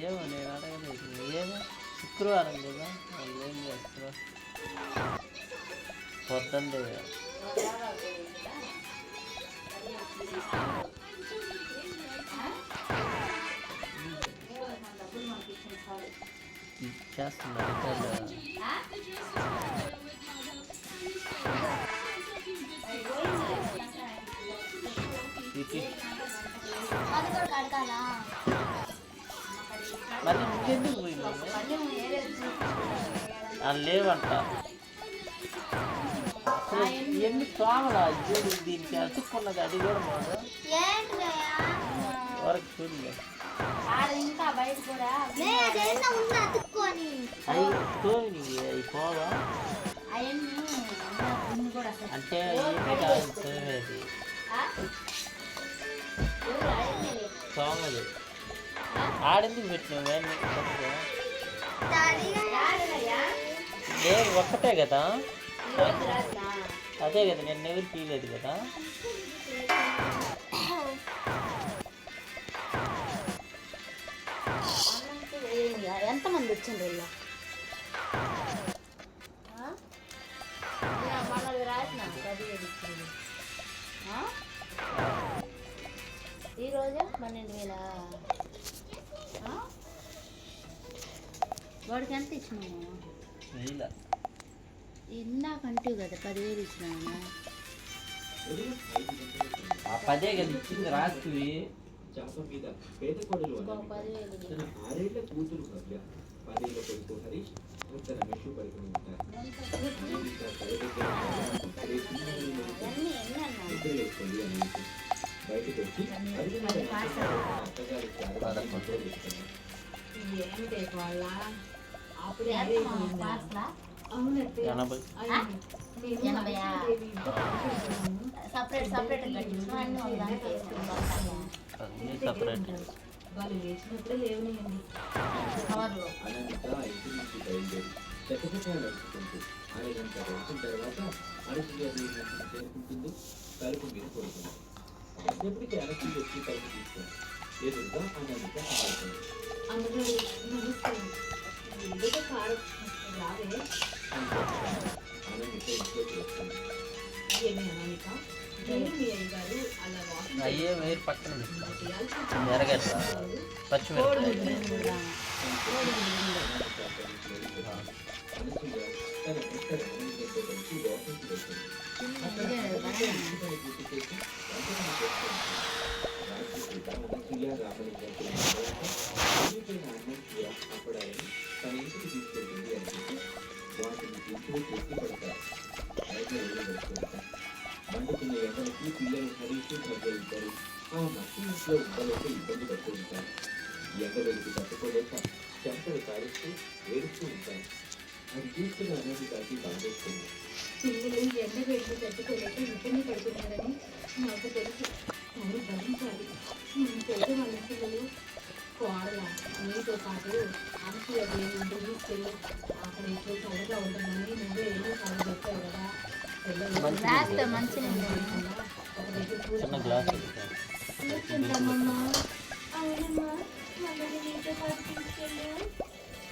ఏమో నేను అడగలేదు. ఏమో శుక్రవారం కదా వాళ్ళు ఏం చేస్తారు పొద్దుండే చేస్తున్నారు మళ్ళీ ఇంకెందుకు పోయింది లేవంట అసలు ఎన్ని తోమలా దీనికి అతుక్కున్నది అది కూడా మాకు వరకు చూడలే తోమి అవి పోవా అంటే తోమేది తోమదు ఆడెందుకు పెట్టినావు ఒక్కటే కదా అదే కదా నేను ఎవరు తీయలేదు కదా ఎంతమంది వచ్చిండ్రు ఇలా మనది రాసిన 15 ఇచ్చింది ఈరోజు 12,000 వాడికి ఎంత ఇచ్చినాము ఇందాకంటే కదా 10,000 ఇచ్చినాము 10 కదా ఇచ్చింది రాత్రి చాప మీద పేద కొడులు 6 కూతురు భవ్య 10 కొడుకు హరీష్ భర్త రమేష్ పడుకుని ఉంటారు బయటకు వచ్చి వాళ్ళు లేచినప్పుడే లేవనియండి అనంత ఇంటి నుంచి బయలుదేరి చక్కచక్కగా నడుచుకుంటూ అరగంట వచ్చిన తర్వాత అరసిగా చేరుకుంటుంది తలుపు మీద పడుతుంది ఎంతసేపటికి అరసి వచ్చి తలుపు తీసుకుంది ఎదురుగా అనంత అందులో నమస్తే కారు రావే అనంత ఇంట్లోకి వస్తుంది ఏమి అనామిక అయ్యే వేరు పక్కన ఎరగట్ల పచ్చిమిరపకాయ తన ఇంటికి తీసుకెళ్తుంది అనిపించి వాటిని తీసుకుని చేసి పడతారు మండుతున్న ఎండలకి పిల్లలు హరీష్ ప్రజలిస్తారు ఆ మట్టి ఇంట్లో ఉండలేక ఇబ్బంది పడుతూ ఉంటారు ఎండ వెలికి తట్టుకోలేక చెంపలు కారుస్తూ ఏడుస్తూ ఉంటారు అది చూస్తున్న అనేది కాకి బాధేస్తుంది పిల్లలు ఎండ వెలికి తట్టుకోలేక ఇబ్బంది పడుతున్నారని నాకు తెలుసు వారు భరించాలి పేద వాళ్ళ పిల్లలు కోడల నీతో పాటు ఆంటీ అది ముందు తీసుకెళ్ళి అక్కడ ఎక్కువ చల్లగా ఉంటుందని నువ్వే ఏమో చాలా చెప్పావు కదా చిన్న గ్లాస్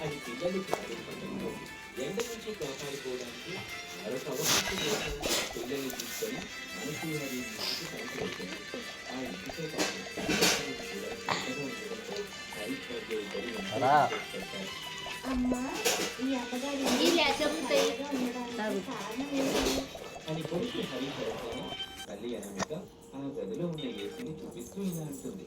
అది పిల్లలు ప్రారంభంలో ఎండ నుంచి కాపాడుకోవడానికి మరొక అవకాశం కోసం పిల్లల్ని తీసుకొని మనసు హరి ఇంటికి పంపించింది ఆ ఇంటితో అని కొడుకు హరి చేస్తాను తల్లి అనామిక ఆ గదిలో ఉన్న ఏసీని చూపిస్తూ ఇలా అంటుంది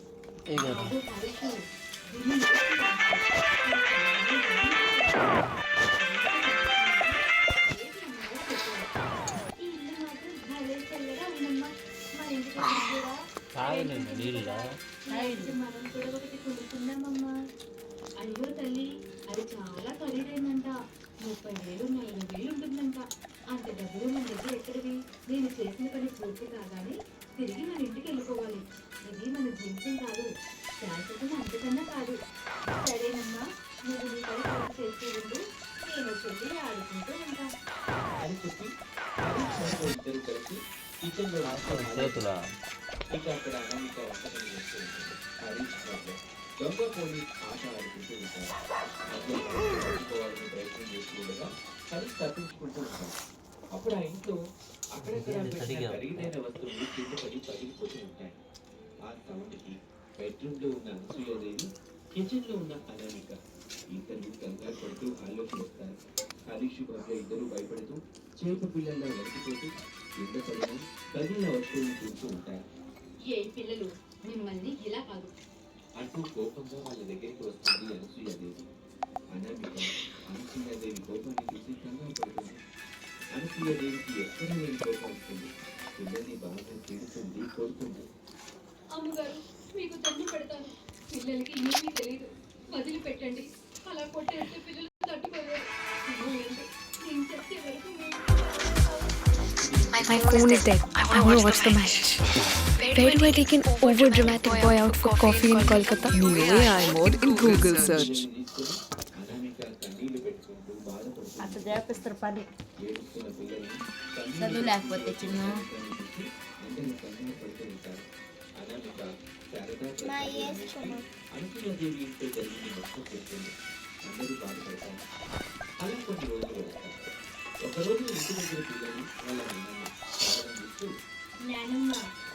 మనం కూడా ఒకటి కొనుక్కున్నామమ్మా అయ్యో తల్లి అది చాలా ఖరీదైందంట 30,000 40,000 ఉంటుందంట అంత డబ్బులు మన దగ్గర ఎక్కడివి నేను చేసిన పని పూర్తి కాగానే తిరిగి మన ఇంటికి వెళ్ళిపోవాలి ఇది మన జీవితం కాదు శాశ్వతం అంతకన్నా కాదు సరేనమ్మా నువ్వు నీ పని పూర్తి చేస్తూ ఉండు నేను చెల్లి ఆడుకుంటూ ఉంటా అని చెప్పి ఇద్దరు కలిసి కిచెన్ లో ఇక అక్కడ అనామిక వంటకం చేస్తూ ఉంటుంది హరీష్ దొంగ పోలీస్ ఆట ఆడుకుంటూ ఉంటారు. తప్పించుకోవాలని ప్రయత్నం చేస్తూ ఉండగా కలిసి తప్పించుకుంటూ ఉంటారు. అప్పుడు ఆ ఇంట్లో అక్కడక్కడ పెట్టిన ఖరీదైన వస్తువులు కింద పడి పగిలిపోతూ ఉంటాయి. ఆ సౌండ్కి బెడ్రూమ్ లో ఉన్న అనసూయాదేవి, కిచెన్ లో ఉన్న అనామిక ఇద్దరు కంగారు పడుతూ హాల్లోకి వస్తారు. హరీష్ భవ్య ఇద్దరు భయపడుతూ చేప పిల్లల్లా వణికిపోతూ కింద పడిన పగిలిన వస్తువులు చూస్తూ ఉంటారు. ఏ పిల్లలు మిమ్మల్ని ఇలా కాదు అంటూ కోపంగా వాళ్ళ దగ్గరికి వస్తుంది అనసూయాదేవి. అనామిక అనసూయాదేవి కోపాన్ని చూసి కంగారు పడుతుంది. అనసూయాదేవికి ఎక్కడ లేని కోపం వస్తుంది. పిల్లల్ని బాగా తిడుతుంది, కొడుతుంది. అమ్మగారు మీకు దండం పెడతాను, పిల్లలకి ఏమీ తెలియదు, వదిలిపెట్టండి. అలా కొట్టేస్తే పిల్లలు తట్టుకోలేరు. వదిలేయండి. నేను చెప్పే వరకు My phone is dead. I want to watch the match. Where do I take an over-dramatic boy out for coffee in Kolkata? New AI mode in Google search. Anamika కన్నీళ్లు పెట్టుకుంటూ బాధపడుతుంది. అట్లా చేపిస్తారు పని ఏడుస్తున్న పిల్లల్ని చదువు లేకపోతే చిన్న అందరూ కంగారు పడుతూ ఉంటారు. అనామిక శారదా అనసూయాదేవి ఇంట్లో జరిగింది మొత్తం చెప్తుంది. అందరూ బాధపడతారు. అలా కొన్ని రోజులు వస్తాయి. ఒకరోజు ఇంటి దగ్గర పిల్లలు వాళ్ళ నాన్నమ్మ ప్రారంభిస్తూ నానమ్మ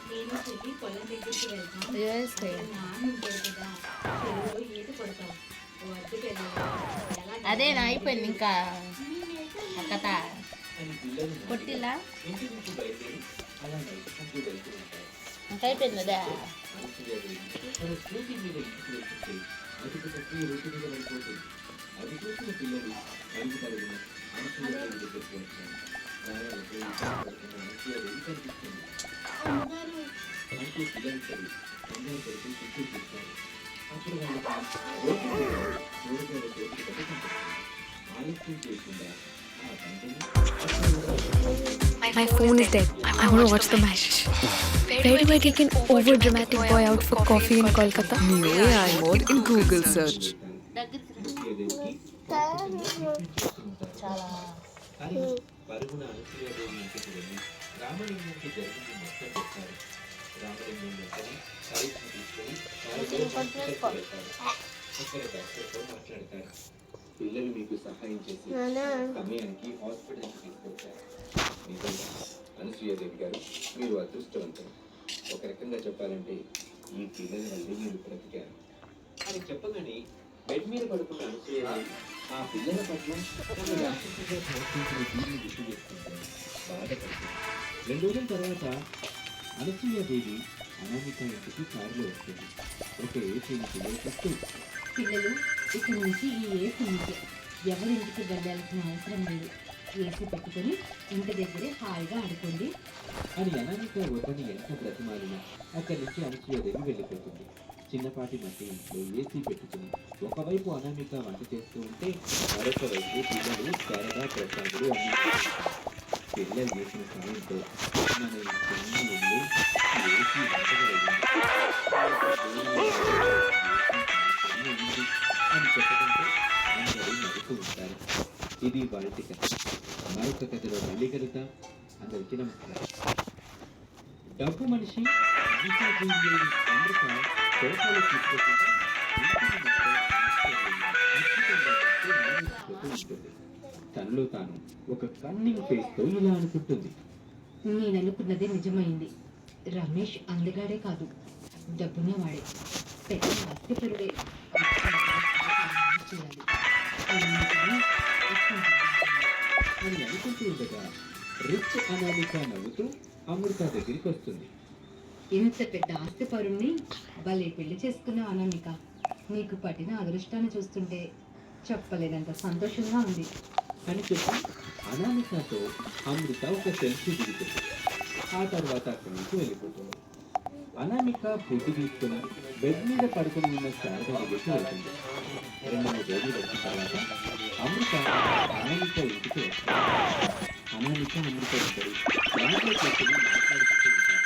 నేను చెల్లి పొలం దగ్గరికి వెళ్తాం. నాన్న ఉంటాడు కదా, చెరువులో ఈత కొడతాం. వద్దుకు వెళ్ళాలి. అదేనా అయిపోయింది ఇంకా ఆ కథ అని పిల్లలు కొట్టిలా ఇంటి నుంచి బయలుదేరి అలా నడుచుకుంటూ వెళ్తూ ఉంటారు. ఇంకా అయిపోయింది అదే అనసూయాదేవి తన స్కూటీ మీద ఇంటికి వెళ్తుంటే అదుపు తప్పి రోడ్డు మీద పడిపోతుంది. అది చూసిన పిల్లలు అడుగు పరుగున అనసూయాదేవి దగ్గరికి వస్తారు. గాయాలతో ఇబ్బంది పడుతున్న అనసూయాదేవి కనిపిస్తుంది. అమ్మగారు అంటూ పిల్లలు చదివి కంగారు పడుతూ చుట్టూ చూస్తారు. అప్పుడు వాళ్ళకి రోడ్డు మీద కూరగాయల చేతికి పట్టుకుంటారు. ఆలస్యం చేయకుండా ఆ తండ్రిని My phone is dead. I want to watch the match. Where do I take an over-dramatic boy out for coffee in Kolkata? New AI mode in Google search. చాలా కానీ పరుగున అనసూయాదేవి ఇంటికి వెళ్ళి రామలింగంకి జరిగింది మొత్తం చెప్తారు. రామలింగం వెంటనే హరీష్ని తీసుకొని వెళ్తారు. అక్కడ డాక్టర్తో మాట్లాడతారు. పిల్లలు మీకు సహాయం చేసి సమయానికి హాస్పిటల్కి తీసుకొచ్చారు. నిజంగా అనసూయాదేవి గారు మీరు అదృష్టవంతులు. ఒక రకంగా చెప్పాలంటే ఈ పిల్లల వల్లే మీరు బ్రతికారు అని చెప్పగానే బెడ్ మీద పడుకున్న అనసూయాదేవి ఆ పిల్లల పట్ల తన రాక్షసుగా ప్రవర్తించిన దీన్ని గుర్తు చేసుకుంటారు. బాధపడుతుంది. 2 రోజుల తర్వాత అనసూయాదేవి అనామిక ఇంటికి కారులో వస్తుంది. ఒక ఏసీని పిల్లలు చూస్తూ పిల్లలు ఇక నుంచి ఈ ఏసీ ఇంటి ఎవరింటికి వెళ్ళాల్సిన అవసరం లేదు. ఏసీ పెట్టుకొని ఇంటి దగ్గరే హాయిగా ఆడుకోండి అని అనామిక వద్దని ఎంత బ్రతిమాలినా అక్కడి నుంచి అనసూయాదేవి వెళ్ళిపోతుంది. చిన్నపాటి మట్టి ఇంట్లో ఏసీ పెట్టుకుని ఒకవైపు అనామిక వంట చేస్తూ ఉంటే మరొక వైపు పిల్లలు శారదా ప్రసాదులు అన్ని పిల్లలు చేసిన సమయంతో మన చిన్న ఇల్లు ఏసీ వంటగలిగింది అని చెప్పడంతో అందరూ నడుస్తూ ఉంటారు. ఇది వాళ్ళ కథ. మరొక కథలో మళ్ళీ కలుద్దాం. అందరికీ నమస్కారం. డబ్బు మనిషి అమృత కోపాలు తీసుకోకుండా ఉంటుంది. తనలో తాను ఒక కన్నింగ్ ఫేస్ తో ఇలా అనుకుంటుంది. నేను అనుకున్నది నిజమైంది. రమేష్ అందగాడే కాదు, డబ్బున్న వాడే, పెద్ద ఆస్తిపరుడే. చేయాలి. అని అనుకుంటూ ఉండగా రిచ్ అనామిక నవ్వుతూ అమృత దగ్గరికి వస్తుంది. ఇంత పెద్ద ఆస్తిపరుణ్ణి భలే పెళ్లి చేసుకున్న అనామిక, నీకు పట్టిన అదృష్టాన్ని చూస్తుంటే చెప్పలేనంత సంతోషంగా ఉంది అని చెప్పి అనామికతో అమృత ఒక సెల్ఫీ దిగుతుంది. ఆ తర్వాత అక్కడి నుంచి వెళ్ళిపోతుంది. అనామిక ఫుడ్ తీసుకుని బెడ్ మీద పడుకుని ఉన్న శారద దగ్గరికి వెళ్తుంది. 2-3 రోజులు వచ్చిన తర్వాత అమృత అనామిక ఇంటికి వస్తుంది. అనామిక అమృత ఇద్దరు దాంట్లో కూర్చొని మాట్లాడుకుంటూ ఉంటారు.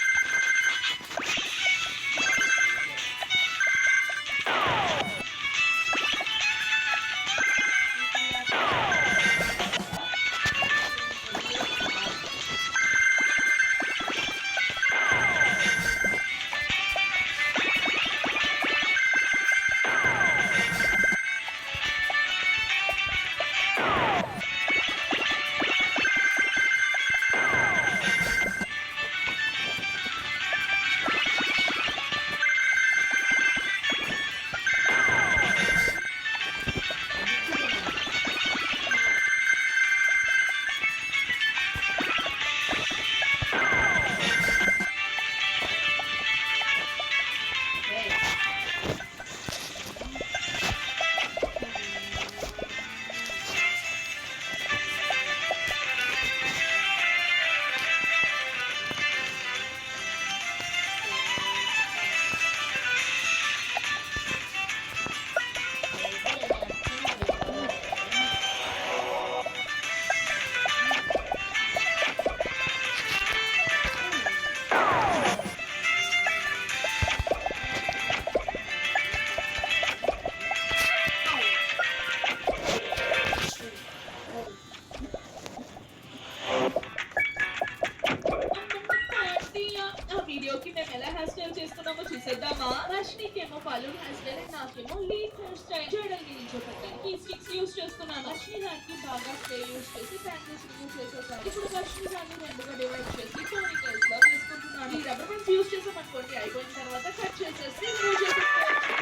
హెయిర్ స్టైల్ చేయడానికి నిల్చోపెట్టడానికి స్టిక్స్ యూస్ చేస్తున్నాను. వర్షిని హ్యాండ్ కి బాగా స్ప్రే యూస్ చేసి బ్యాంగిల్స్ రిమూవ్ చేసేసాను. ఇప్పుడు వర్షిని హ్యాండ్ ని రెండుగా డివైడ్ చేసి పోనీటైల్స్ లా వేసుకుంటున్నాను. ఈ రబ్బర్ బ్యాండ్స్ యూస్ చేసామనుకోండి, అయిపోయిన తర్వాత కట్ చేసేసి రిమూవ్ చేసేసుకోవచ్చు.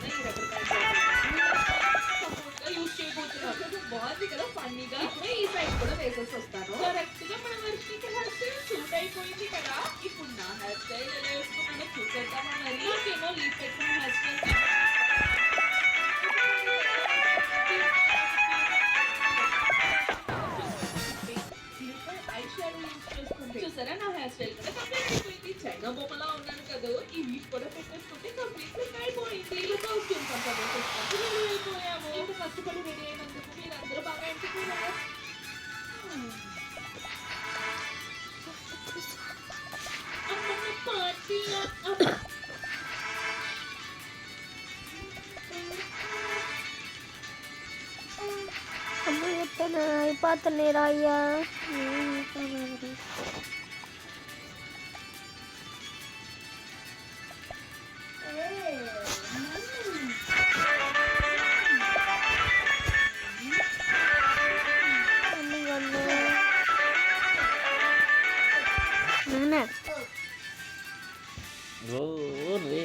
ఈ రబ్బర్ బ్యాండ్ యూస్ చేయబోతున్నాను. బాగుంది కదా ఫన్నీగా. ఇప్పుడు ఈ సైడ్ కూడా వేసేసి వస్తాను. కరెక్ట్ గా మన వర్షికి హెయిర్ స్టైల్ సూట్ అయిపోయింది కదా. ఇప్పుడు నా హెయిర్ స్టైల్ ఎలా వేసుకున్నానో చూసేద్దామా మరి. నాకేమో లీవ్ పెట్టుకున్న హెయిర్ స్టైల్ చూసారా, నా హెయిర్ స్టైల్ కూడా కంప్లీట్ అయిపోయింది. చైనా బొమ్మలా ఉన్నాను కదా. ఈ వీక్ కూడా పెట్టేసుకుంటే కంప్లీట్ అయిపోయింది. కాస్ట్యూమ్ అయిపోయాము. ఇంత కష్టపడి రెడీ అయినందుకు మీరు అందరూ బాగా ఎంచుకున్నారా? పార్టీ అమ్మ ఎత్తనా అయిపోతున్నాయి రాయ్యా. ఓ రే